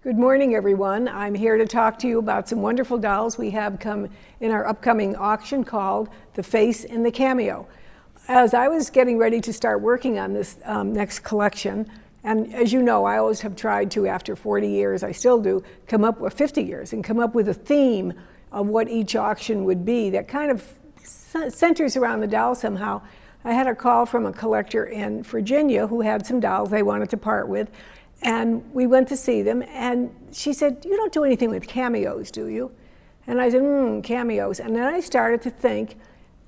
Good morning, everyone. I'm here to talk to you about some wonderful dolls we have come in our upcoming auction called The Face in the Cameo. As I was getting ready to start working on this next collection, and as you know, I always have tried to, after 40 years, I still do, come up with 50 years and come up with a theme of what each auction would be that kind of centers around the doll somehow. I had a call from a collector in Virginia who had some dolls they wanted to part with. And we went to see them, and she said, "You don't do anything with cameos, do you?" And I said, cameos. And then I started to think,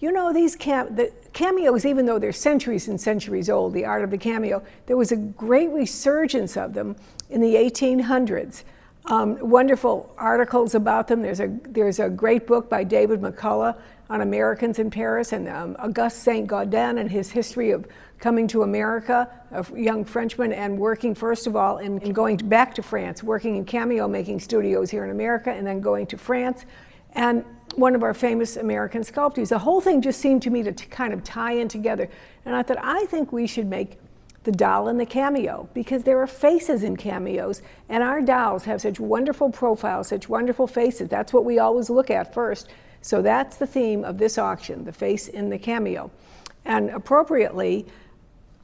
you know, the cameos, even though they're centuries and centuries old, the art of the cameo, there was a great resurgence of them in the 1800s. Wonderful articles about them. There's a great book by David McCullough on Americans in Paris, and Auguste Saint-Gaudens and his history of coming to America, a young Frenchman, and working first of all and going back to France, working in cameo making studios here in America, and then going to France, and one of our famous American sculptors. The whole thing just seemed to me to kind of tie in together. And I thought, I think we should make the doll in the cameo, because there are faces in cameos, and our dolls have such wonderful profiles, such wonderful faces. That's what we always look at first. So that's the theme of this auction, the face in the cameo. And appropriately,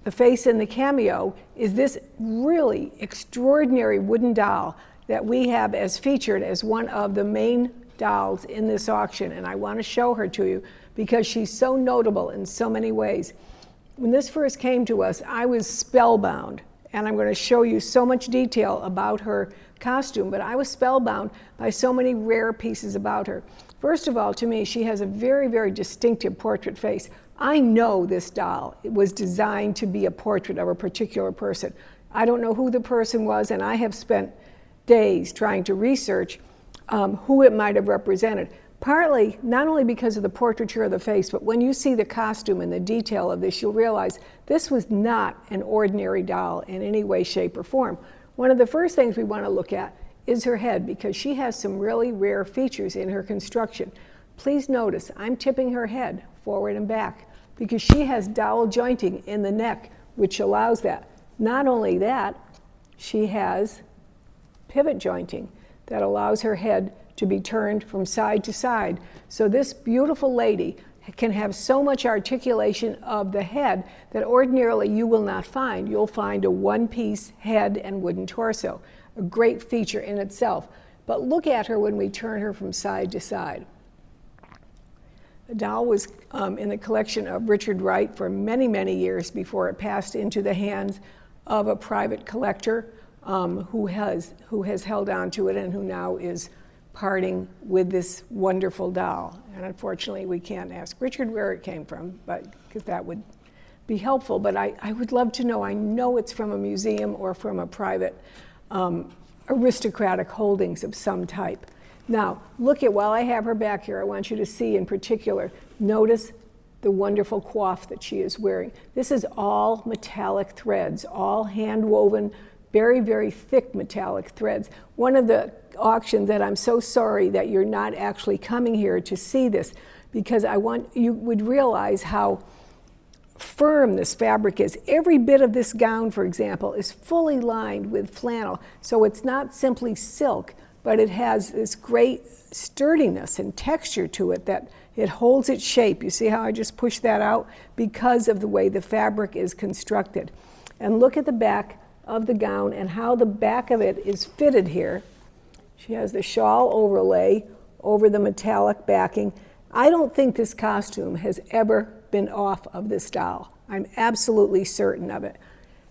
the face in the cameo is this really extraordinary wooden doll that we have as featured as one of the main dolls in this auction. And I want to show her to you because she's so notable in so many ways. When this first came to us, I was spellbound. And I'm going to show you so much detail about her costume, but I was spellbound by so many rare pieces about her. First of all, to me, she has a very, very distinctive portrait face. I know this doll was designed to be a portrait of a particular person. I don't know who the person was, and I have spent days trying to research who it might have represented. Partly, not only because of the portraiture of the face, but when you see the costume and the detail of this, you'll realize this was not an ordinary doll in any way, shape, or form. One of the first things we want to look at is her head, because she has some really rare features in her construction. Please notice, I'm tipping her head forward and back because she has dowel jointing in the neck, which allows that. Not only that, she has pivot jointing that allows her head to be turned from side to side. So this beautiful lady can have so much articulation of the head that ordinarily you will not find. You'll find a one-piece head and wooden torso, a great feature in itself. But look at her when we turn her from side to side. The doll was in the collection of Richard Wright for many, many years before it passed into the hands of a private collector who has held on to it and who now is parting with this wonderful doll. And unfortunately, we can't ask Richard where it came from, but because that would be helpful. But I would love to know. I know it's from a museum or from a private aristocratic holdings of some type. Now, look at, while I have her back here, I want you to see in particular, notice the wonderful coif that she is wearing. This is all metallic threads, all hand-woven, very, very thick metallic threads. One of the auctions that I'm so sorry that you're not actually coming here to see this, because I want you would realize how firm this fabric is. Every bit of this gown, for example, is fully lined with flannel. So it's not simply silk, but it has this great sturdiness and texture to it that it holds its shape. You see how I just pushed that out? Because of the way the fabric is constructed. And look at the back of the gown and how the back of it is fitted here. She has the shawl overlay over the metallic backing. I don't think this costume has ever been off of this doll. I'm absolutely certain of it.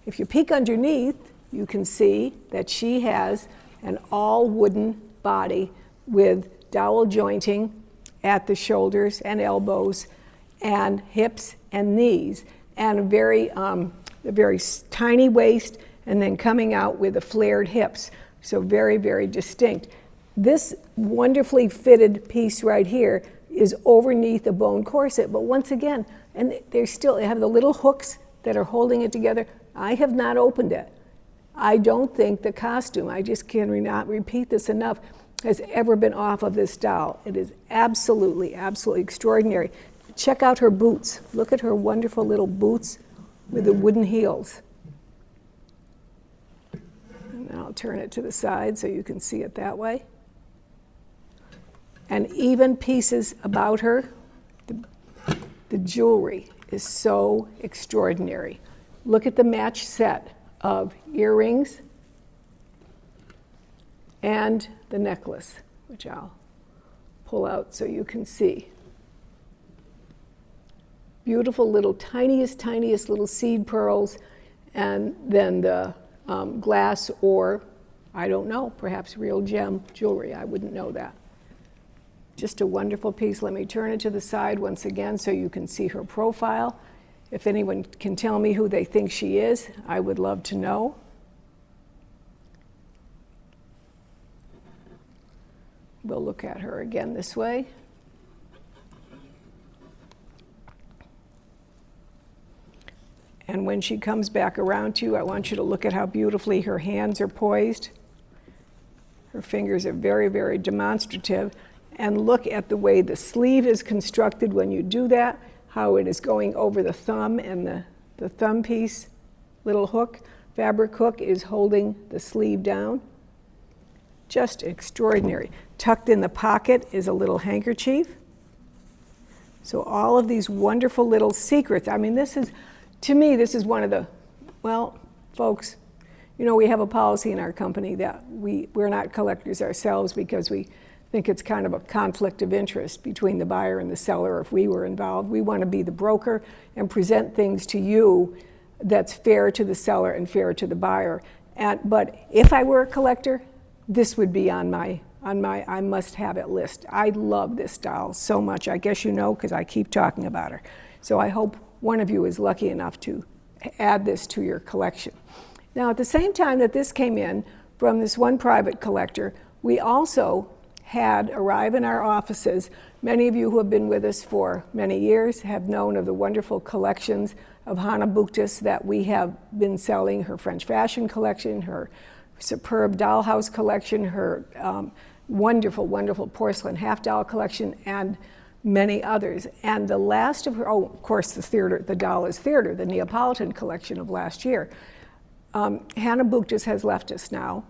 If you peek underneath, you can see that she has an all wooden body with dowel jointing at the shoulders and elbows and hips and knees, and a very tiny waist, and then coming out with the flared hips. So very, very distinct. This wonderfully fitted piece right here is overneath a bone corset, but once again, and they have the little hooks that are holding it together. I have not opened it. I don't think the costume, I just cannot repeat this enough, has ever been off of this doll. It is absolutely, absolutely extraordinary. Check out her boots. Look at her wonderful little boots with the wooden heels. And then I'll turn it to the side so you can see it that way. And even pieces about her, the jewelry is so extraordinary. Look at the match set of earrings and the necklace, which I'll pull out so you can see. Beautiful little tiniest little seed pearls, and then the glass, or I don't know, perhaps real gem jewelry. I wouldn't know that. Just a wonderful piece. Let me turn it to the side once again so you can see her profile. If anyone can tell me who they think she is, I would love to know. We'll look at her again this way. And when she comes back around to you, I want you to look at how beautifully her hands are poised. Her fingers are very, very demonstrative. And look at the way the sleeve is constructed when you do that, how it is going over the thumb, and the thumb piece, little hook, fabric hook, is holding the sleeve down. Just extraordinary. Tucked in the pocket is a little handkerchief. So all of these wonderful little secrets. I mean, this is, to me, this is one of the, well, folks, you know, we have a policy in our company that we're not collectors ourselves because we think it's kind of a conflict of interest between the buyer and the seller if we were involved. We want to be the broker and present things to you that's fair to the seller and fair to the buyer. But if I were a collector, this would be on my I must have it list. I love this doll so much. I guess you know because I keep talking about her. So I hope one of you is lucky enough to add this to your collection. Now, at the same time that this came in from this one private collector, we also had arrive in our offices. Many of you who have been with us for many years have known of the wonderful collections of Hannah Buchtis that we have been selling, her French fashion collection, her superb dollhouse collection, her wonderful, wonderful porcelain half-doll collection, and many others. And the last of her, oh, of course, the doll is theater, the Neapolitan collection of last year. Hannah Buchtis has left us now.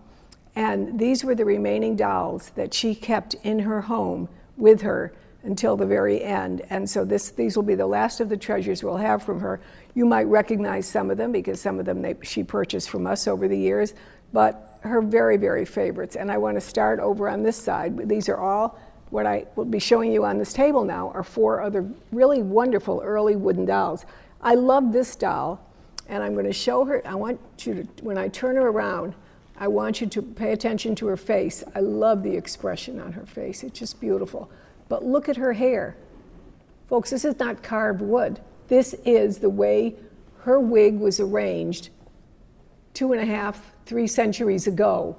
And these were the remaining dolls that she kept in her home with her until the very end. And so these will be the last of the treasures we'll have from her. You might recognize some of them because some of them she purchased from us over the years, but her very, very favorites. And I want to start over on this side. These are all, what I will be showing you on this table now are 4 other really wonderful early wooden dolls. I love this doll, and I'm going to show her. I want you to, when I turn her around, I want you to pay attention to her face. I love the expression on her face. It's just beautiful. But look at her hair. Folks, this is not carved wood. This is the way her wig was arranged 2.5, 3 centuries ago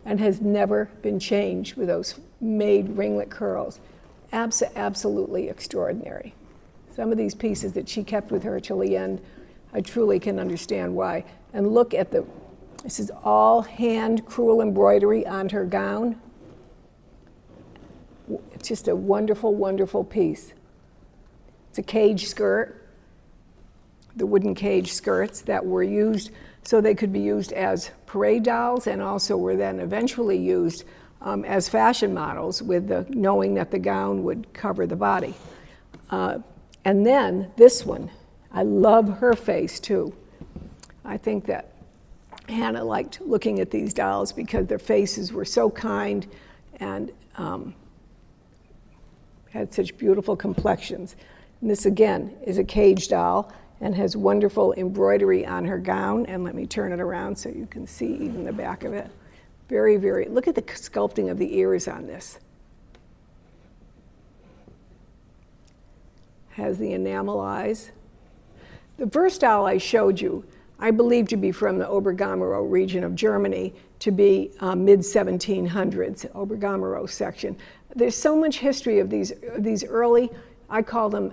and has never been changed with those made ringlet curls. Absolutely extraordinary. Some of these pieces that she kept with her till the end, I truly can understand why. And look at this is all hand crewel embroidery on her gown. It's just a wonderful, wonderful piece. It's a cage skirt, the wooden cage skirts that were used so they could be used as parade dolls and also were then eventually used as fashion models with the knowing that the gown would cover the body. And then this one, I love her face too. I think that Hannah liked looking at these dolls because their faces were so kind and had such beautiful complexions. And this again is a cage doll and has wonderful embroidery on her gown. And let me turn it around so you can see even the back of it. Very, very, look at the sculpting of the ears on this. Has the enamel eyes. The first doll I showed you, I believe to be from the Obergamero region of Germany, to be mid-1700s, Obergamero section. There's so much history of these early, I call them,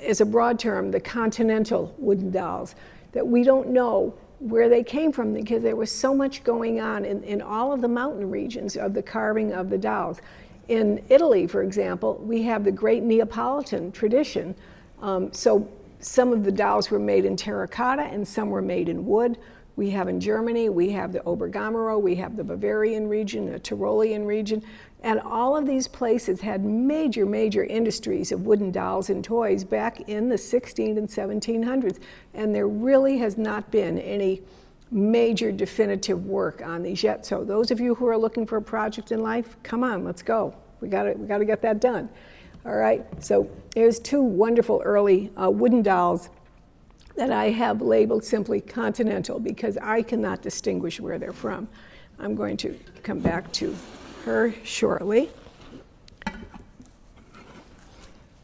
as a broad term, the continental wooden dolls, that we don't know where they came from because there was so much going on in all of the mountain regions of the carving of the dolls. In Italy, for example, we have the great Neapolitan tradition. So some of the dolls were made in terracotta and some were made in wood. We have in Germany, we have the Obergamero, we have the Bavarian region, the Tyrolean region, and all of these places had major, major industries of wooden dolls and toys back in the 16 and 1700s. And there really has not been any major definitive work on these yet. So those of you who are looking for a project in life, come on, let's go. We gotta get that done. All right, so here's two wonderful early wooden dolls that I have labeled simply continental because I cannot distinguish where they're from. I'm going to come back to her shortly.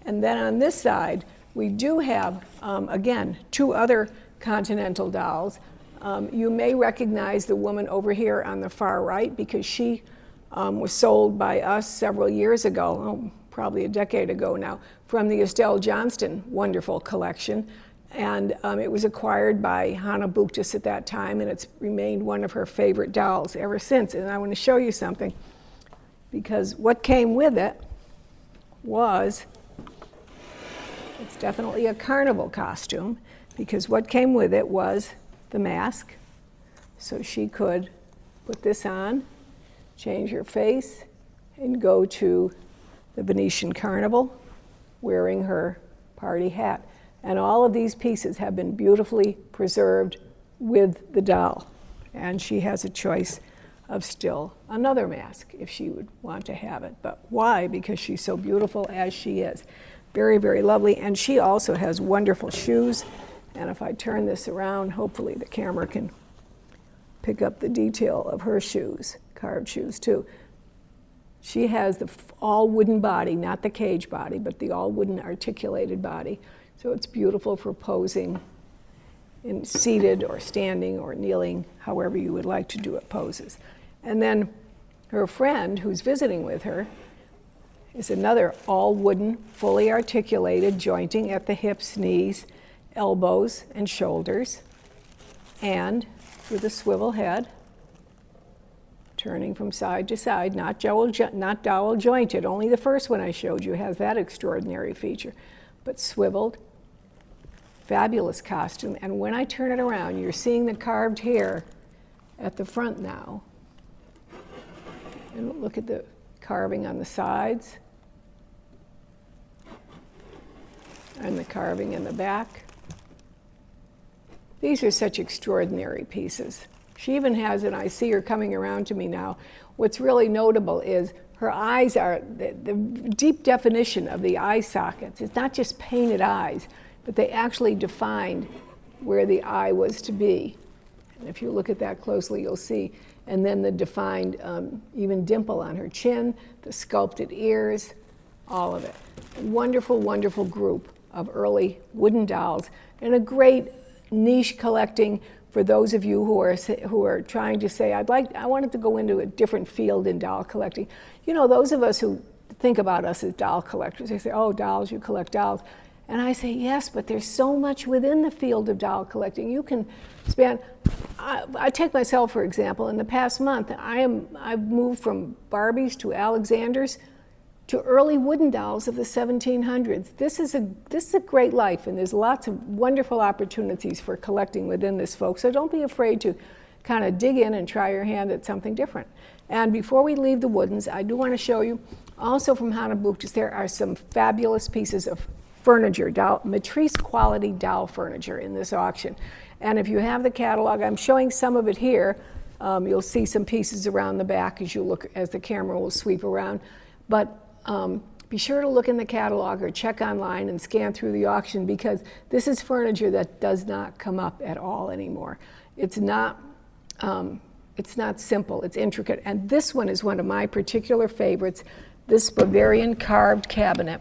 And then on this side, we do have, again, two other continental dolls. You may recognize the woman over here on the far right because she was sold by us several years ago, probably a decade ago now, from the Estelle Johnston wonderful collection. And it was acquired by Hannah Buktis at that time, and it's remained one of her favorite dolls ever since. And I want to show you something, because what came with it was, it's definitely a carnival costume, because what came with it was the mask. So she could put this on, change her face, and go to the Venetian Carnival wearing her party hat. And all of these pieces have been beautifully preserved with the doll. And she has a choice of still another mask if she would want to have it. But why? Because she's so beautiful as she is. Very, very lovely. And she also has wonderful shoes. And if I turn this around, hopefully the camera can pick up the detail of her shoes, carved shoes too. She has the all wooden body, not the cage body, but the all wooden articulated body. So it's beautiful for posing in seated or standing or kneeling, however you would like to do it, poses. And then her friend who's visiting with her is another all wooden, fully articulated, jointing at the hips, knees, elbows, and shoulders, and with a swivel head, turning from side to side, not dowel jointed. Only the first one I showed you has that extraordinary feature, but swiveled. Fabulous costume. And when I turn it around, you're seeing the carved hair at the front now. And look at the carving on the sides and the carving in the back. These are such extraordinary pieces. She even has, and I see her coming around to me now, what's really notable is her eyes are, the deep definition of the eye sockets. It's not just painted eyes, but they actually defined where the eye was to be. And if you look at that closely, you'll see. And then the defined even dimple on her chin, the sculpted ears, all of it. A wonderful, wonderful group of early wooden dolls, and a great niche collecting for those of you who are trying to say, I wanted to go into a different field in doll collecting. You know, those of us who think about us as doll collectors, they say, oh, dolls, you collect dolls. And I say, yes, but there's so much within the field of doll collecting. You can span, I take myself, for example, in the past month, I've moved from Barbies to Alexanders to early wooden dolls of the 1700s. This is a great life, and there's lots of wonderful opportunities for collecting within this, folks. So don't be afraid to kind of dig in and try your hand at something different. And before we leave the woodens, I do want to show you, also from Hannah Buktis, there are some fabulous pieces of furniture, Matrice quality doll furniture in this auction. And if you have the catalog, I'm showing some of it here. You'll see some pieces around the back as you look, as the camera will sweep around. But be sure to look in the catalog or check online and scan through the auction, because this is furniture that does not come up at all anymore. It's not simple, it's intricate. And this one is one of my particular favorites, this Bavarian carved cabinet.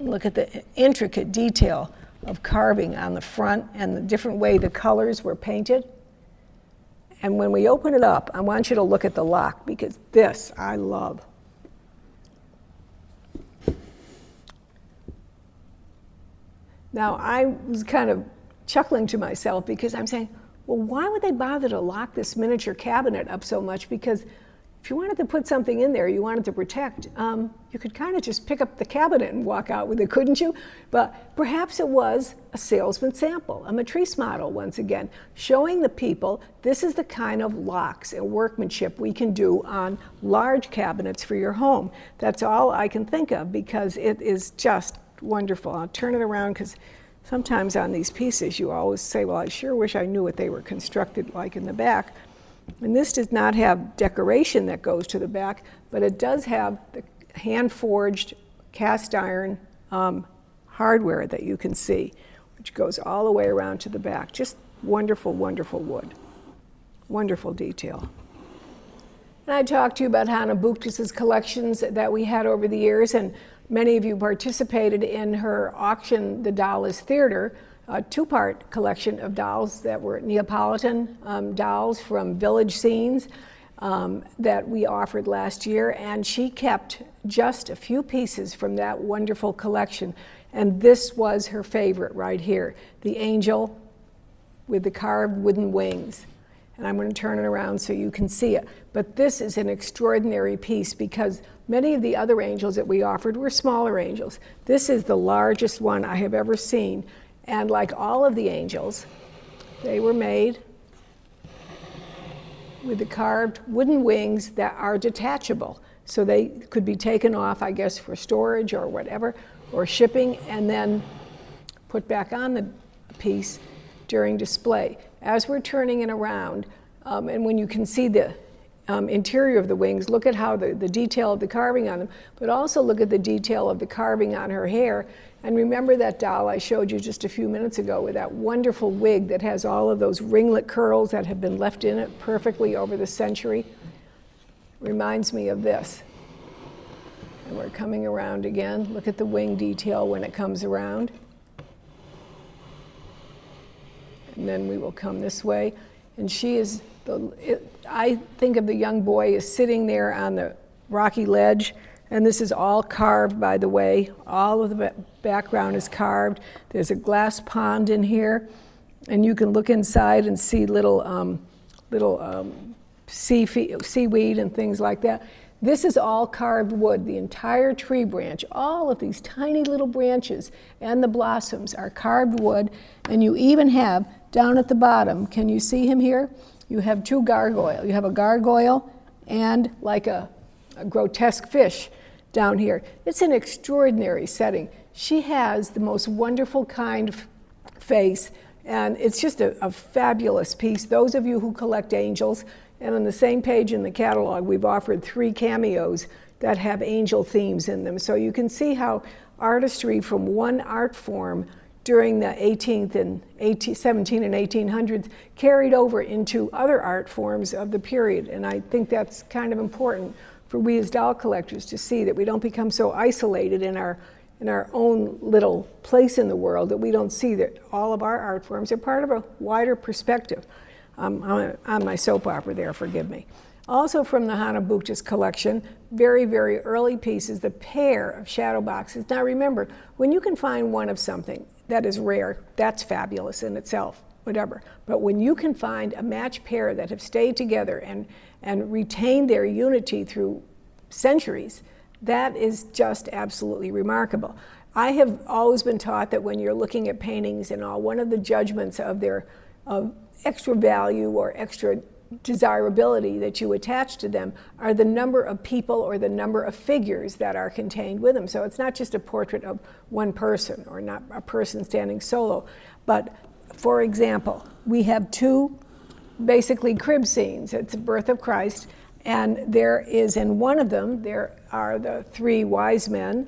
Look at the intricate detail of carving on the front and the different way the colors were painted. And when we open it up, I want you to look at the lock, because this I love. Now, I was kind of chuckling to myself because I'm saying, well, why would they bother to lock this miniature cabinet up so much? Because if you wanted to put something in there you wanted to protect, you could kind of just pick up the cabinet and walk out with it, couldn't you? But perhaps it was a salesman sample, a matrice model once again, showing the people this is the kind of locks and workmanship we can do on large cabinets for your home. That's all I can think of because it is just wonderful. I'll turn it around because sometimes on these pieces you always say, well, I sure wish I knew what they were constructed like in the back. And this does not have decoration that goes to the back, but it does have the hand-forged cast iron hardware that you can see, which goes all the way around to the back. Just wonderful, wonderful wood. Wonderful detail. And I talked to you about Hannah Buktis's collections that we had over the years, and many of you participated in her auction, The Doll is Theater, a two-part collection of dolls that were Neapolitan dolls from village scenes that we offered last year, and she kept just a few pieces from that wonderful collection, and this was her favorite right here, the angel with the carved wooden wings. And I'm going to turn it around so you can see it. But this is an extraordinary piece because many of the other angels that we offered were smaller angels. This is the largest one I have ever seen. And like all of the angels, they were made with the carved wooden wings that are detachable. So they could be taken off, I guess, for storage or whatever, or shipping, and then put back on the piece during display. As we're turning it around, and when you can see the interior of the wings, look at how the detail of the carving on them, but also look at the detail of the carving on her hair. And remember that doll I showed you just a few minutes ago with that wonderful wig that has all of those ringlet curls that have been left in it perfectly over the century? Reminds me of this. And we're coming around again. Look at the wing detail when it comes around. And then we will come this way. And she is, I think of the young boy as sitting there on the rocky ledge. And this is all carved, by the way. All of the background is carved. There's a glass pond in here. And you can look inside and see little seaweed and things like that. This is all carved wood. The entire tree branch, all of these tiny little branches and the blossoms are carved wood. And you even have, down at the bottom, can you see him here? You have two gargoyles. You have a gargoyle and like a grotesque fish down here. It's an extraordinary setting. She has the most wonderful kind of face, and it's just a fabulous piece. Those of you who collect angels, and on the same page in the catalog, we've offered 3 cameos that have angel themes in them. So you can see how artistry from one art form during the 17 and 1800s carried over into other art forms of the period. And I think that's kind of important for we as doll collectors to see, that we don't become so isolated in our own little place in the world that we don't see that all of our art forms are part of a wider perspective. On my soap opera there, forgive me. Also from the Hannah Buktis collection, very, very early pieces, the pair of shadow boxes. Now remember, when you can find one of something that is rare, that's fabulous in itself, whatever. But when you can find a match pair that have stayed together and retained their unity through centuries, that is just absolutely remarkable. I have always been taught that when you're looking at paintings and all, one of the judgments of their extra value or extra desirability that you attach to them are the number of people or the number of figures that are contained with them. So it's not just a portrait of one person or not a person standing solo, but for example, we have 2 basically crib scenes. It's the birth of Christ, and there is in one of them, there are the 3 wise men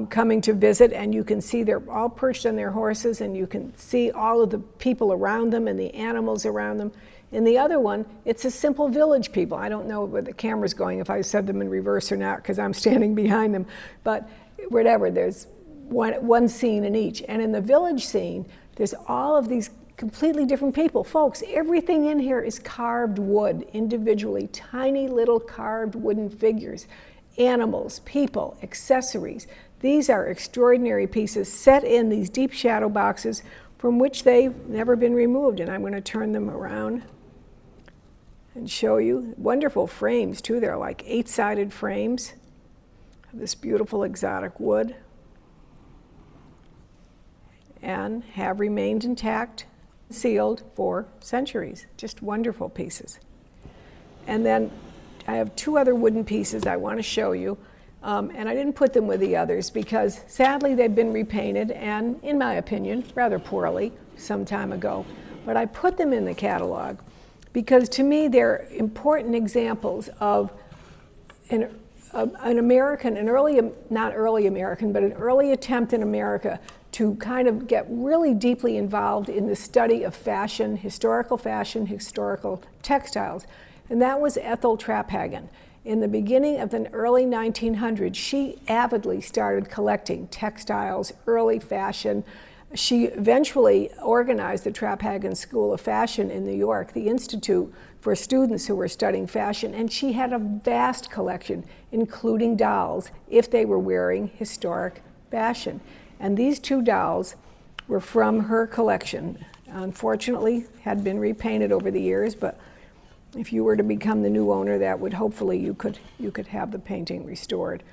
coming to visit, and you can see they're all perched on their horses, and you can see all of the people around them and the animals around them. In the other one, it's a simple village people. I don't know where the camera's going, if I said them in reverse or not, because I'm standing behind them. But whatever, there's one scene in each. And in the village scene, there's all of these completely different people. Folks, everything in here is carved wood individually, tiny little carved wooden figures, animals, people, accessories. These are extraordinary pieces set in these deep shadow boxes from which they've never been removed. And I'm going to turn them around. and show you. Wonderful frames too. They're like 8-sided frames of this beautiful exotic wood, and have remained intact, sealed for centuries. Just wonderful pieces. And then I have 2 other wooden pieces I want to show you. And I didn't put them with the others because sadly they've been repainted, and in my opinion, rather poorly some time ago. But I put them in the catalog because to me they're important examples of an American, an early, not early American, but an early attempt in America to kind of get really deeply involved in the study of fashion, historical textiles. And that was Ethel Traphagen. In the beginning of the early 1900s, she avidly started collecting textiles, early fashion. She eventually organized the Traphagen School of Fashion in New York, the institute for students who were studying fashion, and she had a vast collection, including dolls, if they were wearing historic fashion. And these 2 dolls were from her collection. Unfortunately, had been repainted over the years, but if you were to become the new owner, that would hopefully you could have the painting restored,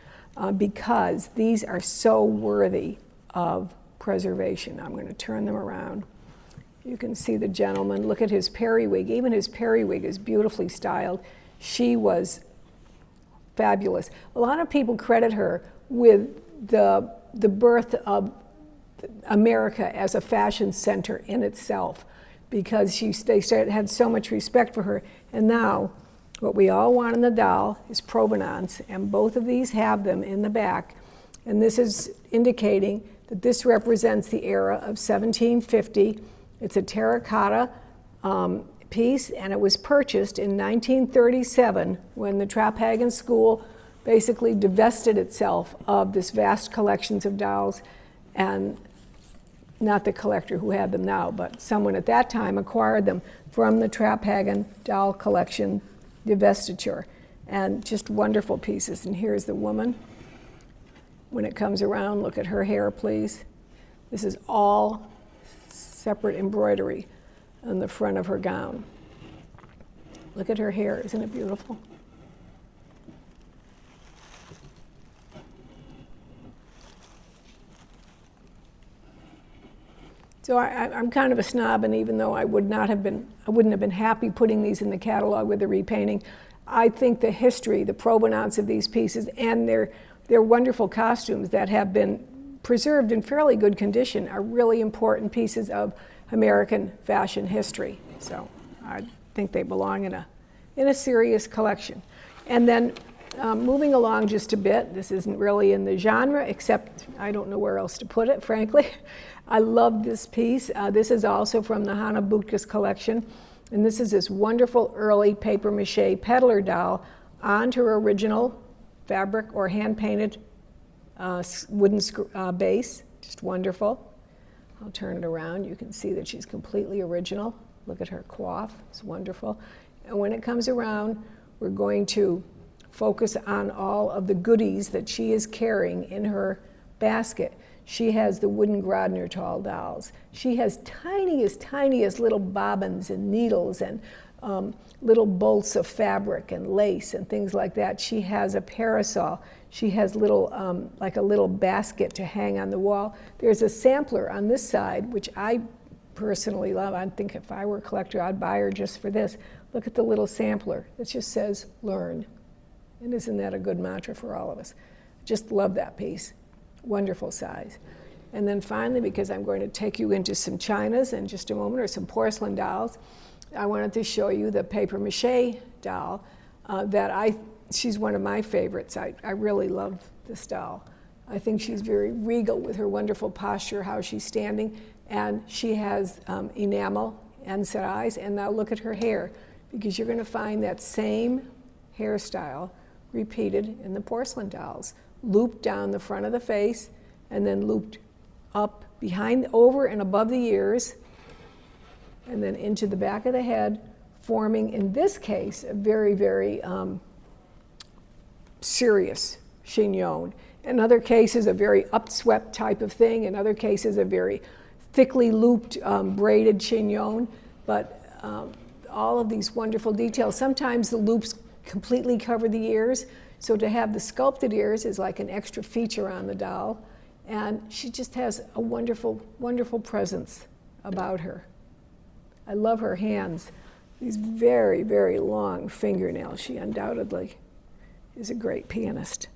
because these are so worthy of preservation. I'm going to turn them around. You can see the gentleman. Look at his periwig. Even his periwig is beautifully styled. She was fabulous. A lot of people credit her with the birth of America as a fashion center in itself, because they had so much respect for her. And now, what we all want in the doll is provenance, and both of these have them in the back. And this is indicating that this represents the era of 1750. It's a terracotta piece, and it was purchased in 1937 when the Traphagen School basically divested itself of this vast collections of dolls, and not the collector who had them now, but someone at that time acquired them from the Traphagen doll collection divestiture. And just wonderful pieces. And here's the woman. When it comes around, look at her hair, please. This is all separate embroidery on the front of her gown. Look at her hair, isn't it beautiful? So I'm kind of a snob, and even though I wouldn't have been happy putting these in the catalog with the repainting, I think the history, the provenance of these pieces, and their wonderful costumes that have been preserved in fairly good condition are really important pieces of American fashion history. So I think they belong in a serious collection. And then moving along just a bit, this isn't really in the genre, except I don't know where else to put it, frankly. I love this piece. This is also from the Hanna Butkus collection. And this is this wonderful early paper mache Peddler doll onto her original fabric or hand-painted wooden base. Just wonderful. I'll turn it around. You can see that she's completely original. Look at her coif. It's wonderful. And when it comes around, we're going to focus on all of the goodies that she is carrying in her basket. She has the wooden Grodner tall dolls. She has tiniest little bobbins and needles and little bolts of fabric and lace and things like that. She has a parasol. She has little, like a little basket to hang on the wall. There's a sampler on this side, which I personally love. I think if I were a collector, I'd buy her just for this. Look at the little sampler. It just says, learn. And isn't that a good mantra for all of us? Just love that piece. Wonderful size. And then finally, because I'm going to take you into some chinas in just a moment, or some porcelain dolls, I wanted to show you the paper mache doll she's one of my favorites. I really love this doll. I think she's very regal with her wonderful posture, how she's standing, and she has enamel and set eyes. And now look at her hair, because you're going to find that same hairstyle repeated in the porcelain dolls. Looped down the front of the face, and then looped up behind, over and above the ears, and then into the back of the head, forming, in this case, a very, very serious chignon. In other cases, a very upswept type of thing. In other cases, a very thickly looped, braided chignon. But all of these wonderful details. Sometimes the loops completely cover the ears, so to have the sculpted ears is like an extra feature on the doll. And she just has a wonderful, wonderful presence about her. I love her hands. These very, very long fingernails. She undoubtedly is a great pianist.